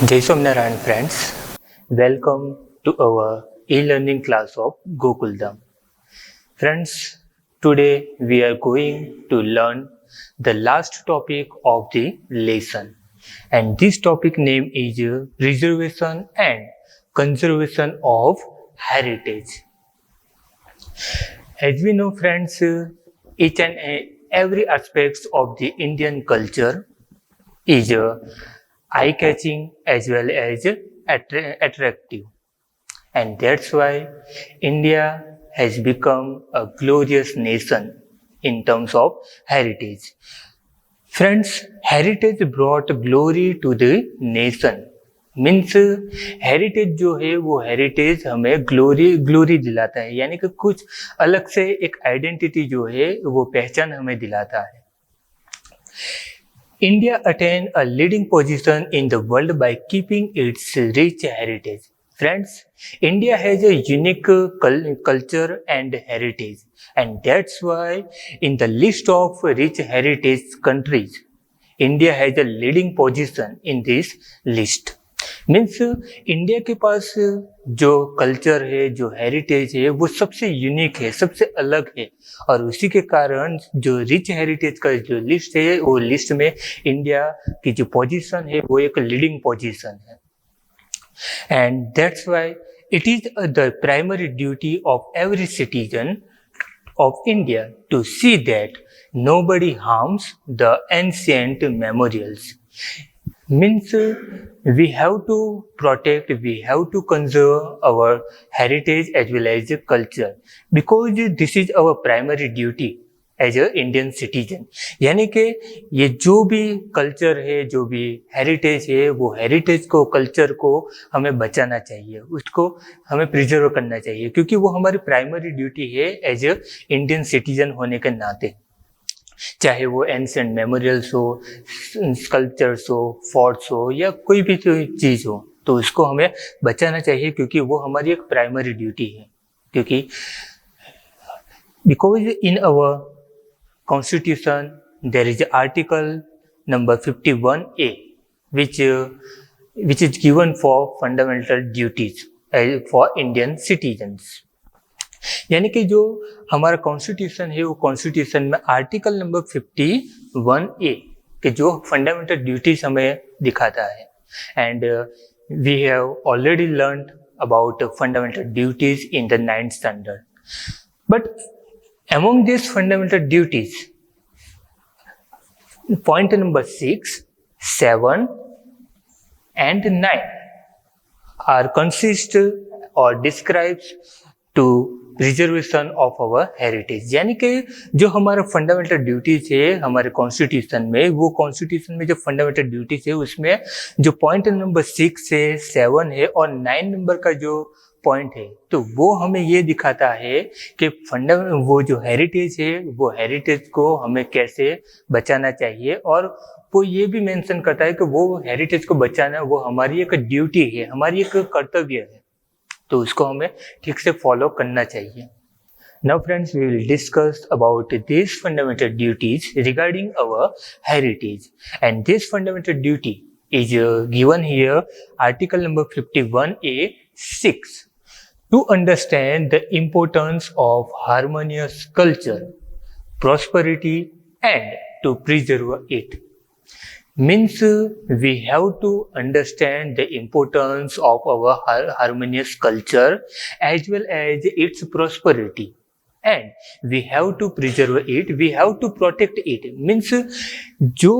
Jai Somnarayan friends, welcome to our e-learning class of Gokuldam. Friends, today we are going to learn the last topic of the lesson, and this topic name is Reservation and Conservation of Heritage. As we know friends, each and every aspect of the Indian culture is eye-catching as well as attractive. And that's why India has become a glorious nation in terms of heritage. Friends, heritage brought glory to the nation. Means heritage जो है वो heritage हमें glory दिलाता है, यानी कि कुछ अलग से एक आइडेंटिटी जो है वो पहचान हमें दिलाता है. India attained a leading position in the world by keeping its rich heritage. Friends, India has a unique culture and heritage, and that's why in the list of rich heritage countries, India has a leading position in this list. Means India के पास जो culture है, जो heritage है, वो सबसे unique है, सबसे अलग है, और उसी के कारण जो रिच हेरिटेज का जो लिस्ट है वो लिस्ट में इंडिया की जो पोजीशन है वो एक लीडिंग पोजीशन है. And that's why it is the primary duty of every citizen of India to see that nobody harms the ancient memorials. Means we have to protect, we have to conserve our heritage as well as culture, because this is our primary duty as a Indian citizen. यानी कि ये जो भी culture है, जो भी heritage है, वो हेरिटेज को, कल्चर को हमें बचाना चाहिए, उसको हमें प्रिजर्व करना चाहिए, क्योंकि वो हमारी प्राइमरी ड्यूटी है एज अ इंडियन सिटीजन होने के नाते. चाहे वो एंशिएंट मेमोरियल्स हो, स्कल्पचर्स हो, फोर्ट्स हो, या कोई भी चीज़ हो, तो उसको हमें बचाना चाहिए, क्योंकि वो हमारी एक प्राइमरी ड्यूटी है. क्योंकि because in our Constitution, there is article number 51A, which is given for fundamental duties for Indian citizens. यानी कि जो हमारा कॉन्स्टिट्यूशन है वो कॉन्स्टिट्यूशन में आर्टिकल नंबर 51A के जो फंडामेंटल ड्यूटीज हमें दिखाता है. And we have already learn about fundamental duties in the 9th standard. But among these fundamental duties, point number 6, 7 and 9 are consist or describes to reservation of our heritage. यानी कि जो हमारा fundamental duties है हमारे constitution में, वो constitution में जो फंडामेंटल ड्यूटीज है उसमें जो पॉइंट नंबर 6 है, 7 है और 9 नंबर का जो पॉइंट है, तो वो हमें ये दिखाता है कि वो जो हेरिटेज है वो हेरिटेज को हमें कैसे बचाना चाहिए, और वो ये भी मेंशन करता है कि वो हेरिटेज को बचाना वो हमारी एक ड्यूटी है, हमारी एक कर्तव्य है, तो उसको हमें ठीक से फॉलो करना चाहिए. Now friends, we will discuss about this fundamental duties regarding our heritage. And this fundamental duty is given here, article number 51A 6, to understand the importance of harmonious culture, prosperity and to preserve it. Means we have to understand the importance of our harmonious culture as well as its prosperity, and we have to preserve it, we have to protect it. Means जो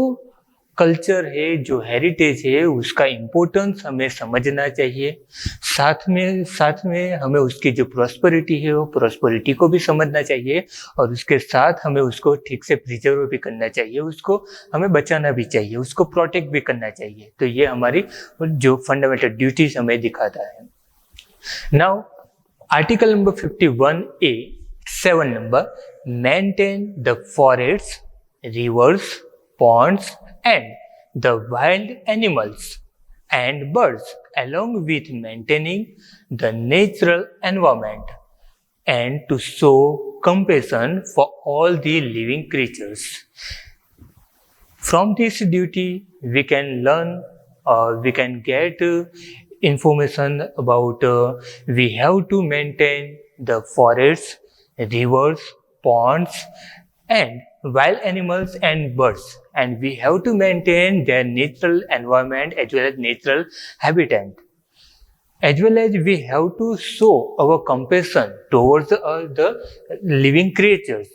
culture है, जो heritage है, उसका importance हमें समझना चाहिए. साथ में हमें उसकी जो प्रॉस्पेरिटी है वो प्रॉस्पेरिटी को भी समझना चाहिए, और उसके साथ हमें उसको ठीक से प्रिजर्व भी करना चाहिए, उसको हमें बचाना भी चाहिए, उसको प्रोटेक्ट भी करना चाहिए. तो ये हमारी जो फंडामेंटल ड्यूटीज हमें दिखाता है. Now article number 51A 7 number, maintain the forest, reverse, ponds and the wild animals and birds, along with maintaining the natural environment, and to show compassion for all the living creatures. From this duty, we can learn we can get information about we have to maintain the forests, rivers, ponds, and wild animals and birds, and we have to maintain their natural environment as well as natural habitat, as well as we have to show our compassion towards the living creatures.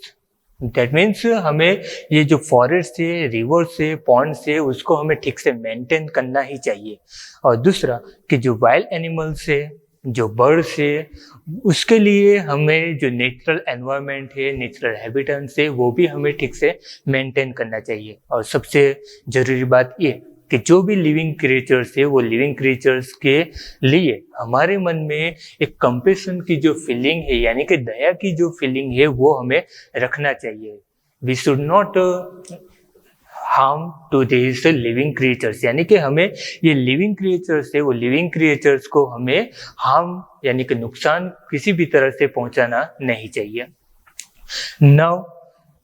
That means हमें ये जो forest है, reverse है, Pond's है, उसको हमें ठीक से मेंटेन करना ही चाहिए। और दूसरा कि जो वाइल्ड एनिमल्स है, जो बर्ड्स है, उसके लिए हमें जो नेचुरल एनवायरनमेंट है, नेचुरल हैबिटेट्स है, वो भी हमें ठीक से मेंटेन करना चाहिए। और सबसे जरूरी बात ये कि जो भी लिविंग क्रिएचर्स है, वो लिविंग क्रिएचर्स के लिए हमारे मन में एक कंपैशन की जो फीलिंग है, यानी कि दया की जो फीलिंग है, वो हमें रखना चाहिए। We should not harm to this living creatures, यानी कि हमें ये लिविंग क्रिएचर्स है, वो लिविंग क्रिएचर्स को हमें हार्म यानी कि नुकसान किसी भी तरह से पहुंचाना नहीं चाहिए। Now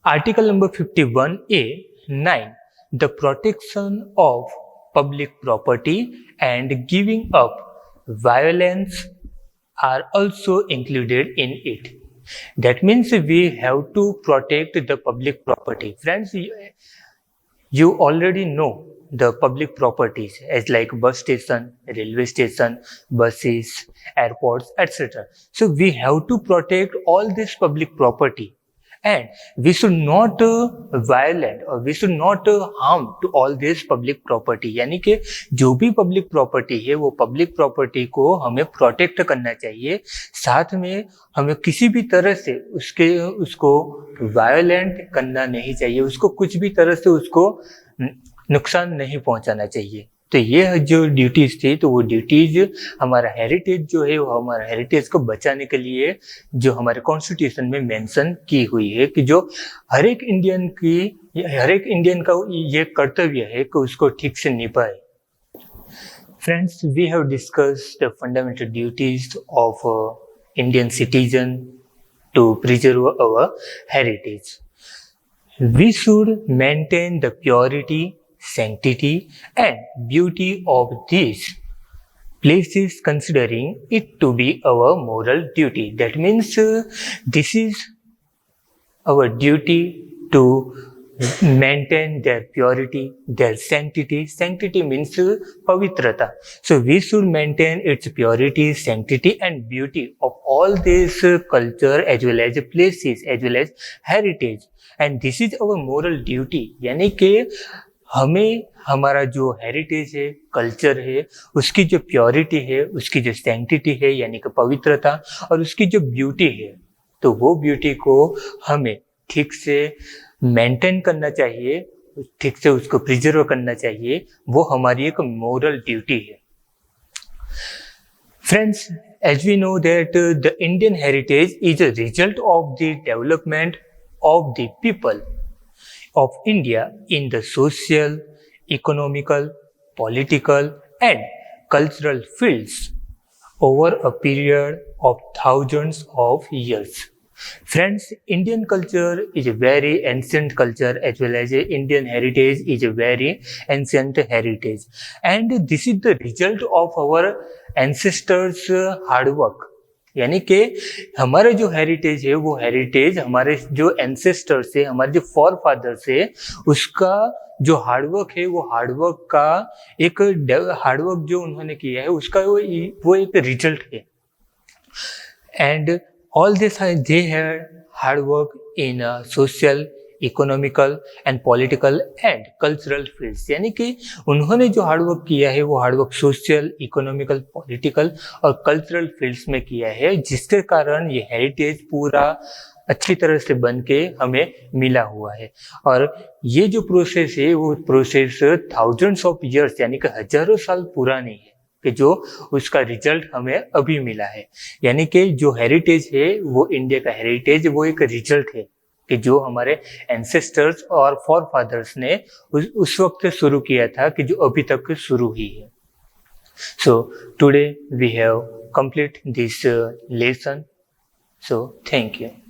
article number 51A(9), the protection of public property and giving up violence are also included in it. That means we have to protect the public property. Friends, you already know the public properties as like bus station, railway station, buses, airports, etc. So we have to protect all this public property. And we should not violate or we should not harm to all this public property, यानी कि जो भी public property है, वो public property को हमें protect करना चाहिए। साथ में हमें किसी भी तरह से उसको वायलेंट करना नहीं चाहिए, उसको कुछ भी तरह से उसको नुकसान नहीं पहुंचाना चाहिए। तो ये जो ड्यूटीज थी, तो वो ड्यूटीज हमारा हेरिटेज जो है, वो हमारा हेरिटेज को बचाने के लिए जो हमारे कॉन्स्टिट्यूशन में मेंशन की हुई है कि जो हर एक इंडियन का ये कर्तव्य है कि उसको ठीक से निभाए। Friends, we have discussed the fundamental duties of Indian citizen to preserve our heritage. We should maintain the purity, sanctity and beauty of these places, considering it to be our moral duty. That means this is our duty to maintain their purity, their sanctity. Sanctity means pavitrata. So we should maintain its purity, sanctity and beauty of all this culture as well as places as well as heritage. And this is our moral duty. यानी कि हमें हमारा जो heritage है, culture है, उसकी जो purity है, उसकी जो सैंक्टिटी है यानी कि पवित्रता, और उसकी जो ब्यूटी है, तो वो ब्यूटी को हमें ठीक से मेंटेन करना चाहिए, ठीक से उसको प्रिजर्व करना चाहिए। वो हमारी एक मोरल ड्यूटी है। Friends, as we know that the Indian heritage is a result of the development of the people of India in the social, economical, political and cultural fields over a period of thousands of years. Friends, Indian culture is a very ancient culture as well as Indian heritage is a very ancient heritage, and this is the result of our ancestors hard work. यानी कि हमारे जो heritage है, वो heritage हमारे जो ancestors है, हमारे जो फॉर फादर्स है, उसका जो हार्डवर्क है, वो हार्डवर्क का एक हार्डवर्क जो उन्होंने किया है, उसका वो एक रिजल्ट है। And all this they had hard work in social, economical and political and cultural fields. यानी कि उन्होंने जो हार्डवर्क किया है, वो हार्डवर्क सोशल, इकोनॉमिकल, पॉलिटिकल और कल्चरल फील्ड्स में किया है, जिसके कारण ये हेरिटेज पूरा अच्छी तरह से बन के हमें मिला हुआ है। और ये जो प्रोसेस है, वो प्रोसेस थाउजेंड्स ऑफ ईयर्स यानी कि हजारों साल पुरानी है, कि जो उसका रिजल्ट हमें अभी मिला है। यानी कि जो हेरिटेज है, वो इंडिया का हेरिटेज, वो एक रिजल्ट है कि जो हमारे एंसेस्टर्स और फॉर फादर्स ने उस वक्त शुरू किया था, कि जो अभी तक शुरू ही है। So today we have complete this lesson. So thank you.